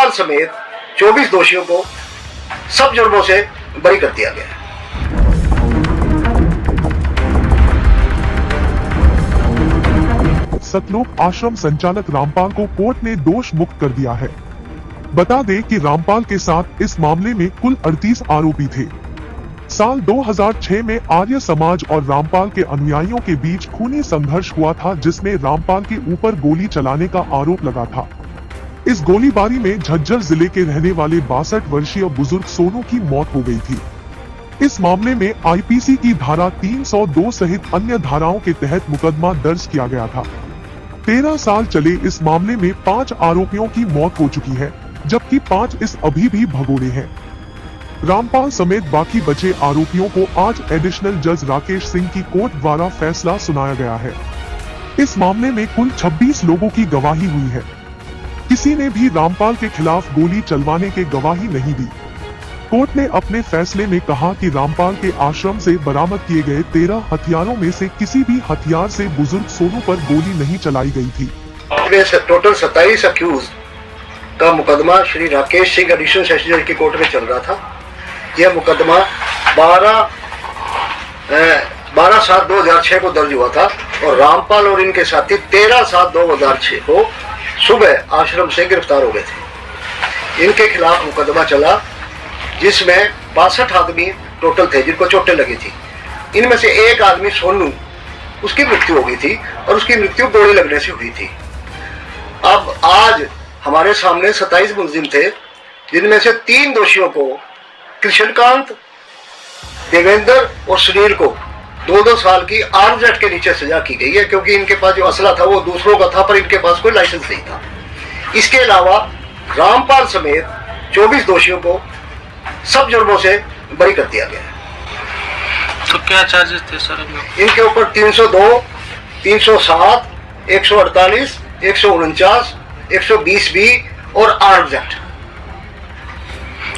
रामपाल समेत 24 दोषियों को सब जुर्मों से बरी कर दिया गया है। सतलोक आश्रम संचालक रामपाल को कोर्ट ने दोष मुक्त कर दिया है। बता दें कि रामपाल के साथ इस मामले में कुल 38 आरोपी थे। साल 2006 में आर्य समाज और रामपाल के अनुयायियों के बीच खूनी संघर्ष हुआ था, जिसमें रामपाल के ऊपर गोली चलाने का आरोप लगा था। इस गोलीबारी में झज्जर जिले के रहने वाले 62 वर्षीय बुजुर्ग सोनू की मौत हो गई थी। इस मामले में आईपीसी की धारा 302 सहित अन्य धाराओं के तहत मुकदमा दर्ज किया गया था। 13 साल चले इस मामले में 5 आरोपियों की मौत हो चुकी है, जबकि 5 इस अभी भी भगोड़े हैं। रामपाल समेत बाकी बचे आरोपियों को आज एडिशनल जज राकेश सिंह की कोर्ट द्वारा फैसला सुनाया गया है। इस मामले में कुल 26 लोगों की गवाही हुई है। किसी ने भी रामपाल के खिलाफ गोली चलवाने की गवाही नहीं दी। कोर्ट ने अपने फैसले में कहा कि रामपाल के आश्रम से बरामद किए गए 13 हथियारों में से किसी भी हथियार से बुजुर्ग सोनू पर गोली नहीं चलाई गई थी। टोटल 27 अक्यूज का मुकदमा श्री राकेश सिंह एडिशनल सेशन जज की कोर्ट में चल रहा था। यह मुकदमा 12/7/2006 को दर्ज हुआ था और रामपाल और इनके साथी 13/7/2006 को सुबह आश्रम से गिरफ्तार हो गए थे। इनके खिलाफ मुकदमा चला, जिसमें 62 आदमी टोटल थे जिनको चोटें लगी थी। इनमें से एक आदमी सोनू, उसकी मृत्यु हो गई थी और उसकी मृत्यु गोली लगने से हुई थी। अब आज हमारे सामने 27 मुलजिम थे, जिनमें से 3 दोषियों को कृष्णकांत, देवेंद्र और सुनील को 2-2 साल की आर्म्स एक्ट के नीचे सजा की गई है, क्योंकि इनके पास जो असला था वो दूसरों का था, पर इनके पास कोई लाइसेंस नहीं था। इसके अलावा रामपाल समेत 24 दोषियों को सब जुर्मों से बरी कर दिया गया है। तो क्या चार्जेस थे सर इनके ऊपर 302, 307, 148, 149, 120B और आर्म्स एक्ट।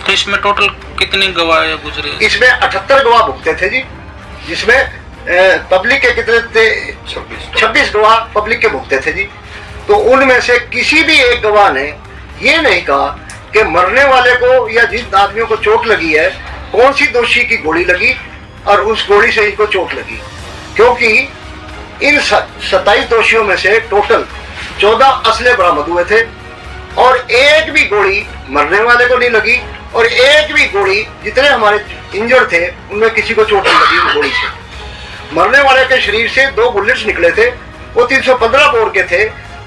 तो इसमें टोटल कितने गवाह गुजरे? इसमें 78 गवाह भुगते थे जी, जिसमें पब्लिक के कितने थे? 26 गवाह पब्लिक के भुगते थे जी। तो उनमें से किसी भी एक गवाह ने ये नहीं कहा कि मरने वाले को या जिस आदमियों को चोट लगी है कौन सी दोषी की गोली लगी और उस गोली से इनको चोट लगी, क्योंकि इन 27 दोषियों में से टोटल 14 असले बरामद हुए थे और एक भी गोली मरने वाले को नहीं लगी और एक भी गोली, जितने हमारे इंजर्ड थे उनमें किसी को चोट नहीं लगी उस गोली से। मरने वाले के शरीर से 2 बुलेट्स निकले थे, वो 315 बोर के थे,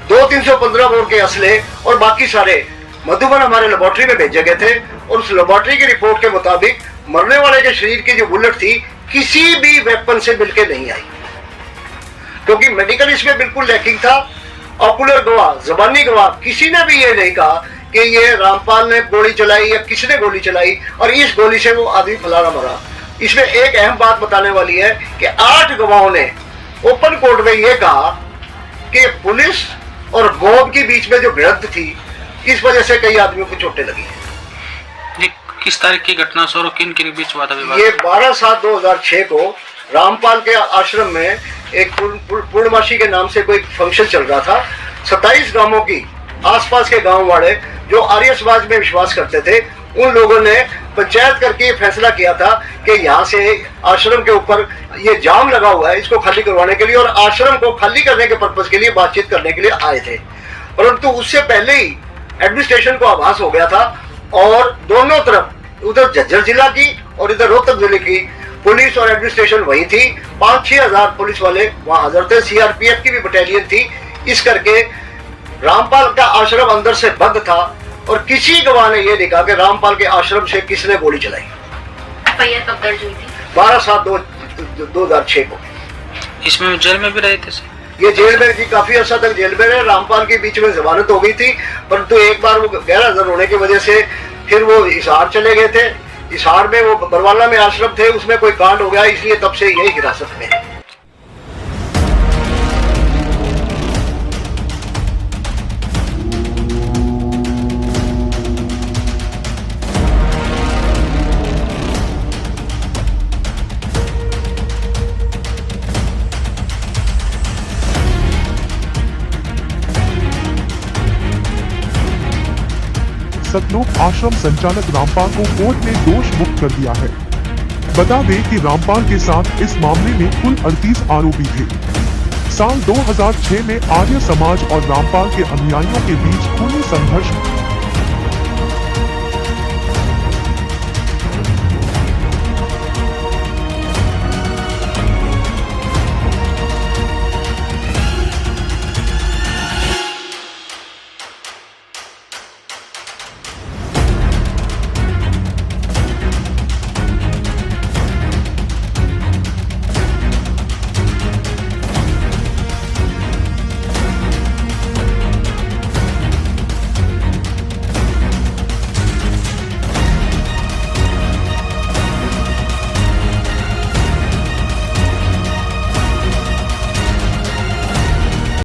2 315 बोर के असले और बाकी सारे मधुबन हमारे लेबोरेटरी में भेजे गए थे और उस लेबोरेटरी की रिपोर्ट के मुताबिक मरने वाले के शरीर की जो बुलेट थी किसी भी वेपन से मिलके नहीं आई, क्योंकि मेडिकल इसमें बिल्कुल लैकिंग था। ऑकुलर गवाह, जबानी गवाह, किसी ने भी ये नहीं कहा कि ये रामपाल ने गोली चलाई या किसने गोली चलाई और इस गोली से वो आदमी फलाना मरा। इसमें एक अहम बात बताने वाली है कि 8 गवाहों ने ओपन कोर्ट में ये कहा कि पुलिस और मॉब के बीच में जो भिड़ंत थी, इस वजह से कई आदमियों को चोटें लगी हैं। ये किस तारीख की घटना सर, किन किन बीच हुआ था विवाद? ये 12/7/2006 को रामपाल के आश्रम में एक पूर्णमासी के नाम से कोई फंक्शन चल रहा था। 27 गांवों की आसपास के गांव वाले जो आर्य समाज में विश्वास करते थे, उन लोगों ने पंचायत करके फैसला किया था कि यहाँ से आश्रम के ऊपर ये जाम लगा हुआ है, इसको खाली करवाने के लिए और आश्रम को खाली करने के पर्पज के लिए बातचीत करने के लिए आए थे। परंतु उससे पहले ही एडमिनिस्ट्रेशन को आभास हो गया था और दोनों तरफ, उधर झज्जर जिला की और इधर रोहतक जिले की पुलिस और एडमिनिस्ट्रेशन वही थी। 5-6 हजार पुलिस वाले वहां हाजिर थे, सीआरपीएफ की भी बटालियन थी। इस करके रामपाल का आश्रम अंदर से बंद था और किसी गवाह ने यह नहीं कहा कि रामपाल के आश्रम से किसने गोली चलाई। एफआईआर कब दर्ज हुई थी? 12/7/2006 को। इसमें जेल में भी रहे थे सर? ये जेल में जी, काफी अर्सा तक जेल में रहे। रामपाल के बीच में जमानत हो गई थी, परंतु एक बार वो गैरहाजिर होने की वजह से फिर वो हिसार चले गए थे। हिसार में वो बरवाला में आश्रम थे, उसमें कोई कांड हो गया, इसलिए तब से यही हिरासत में है। सतलोक आश्रम संचालक रामपाल को कोर्ट ने दोष मुक्त कर दिया है। बता दें कि रामपाल के साथ इस मामले में कुल 38 आरोपी थे। साल 2006 में आर्य समाज और रामपाल के अनुयायियों के बीच खूनी संघर्ष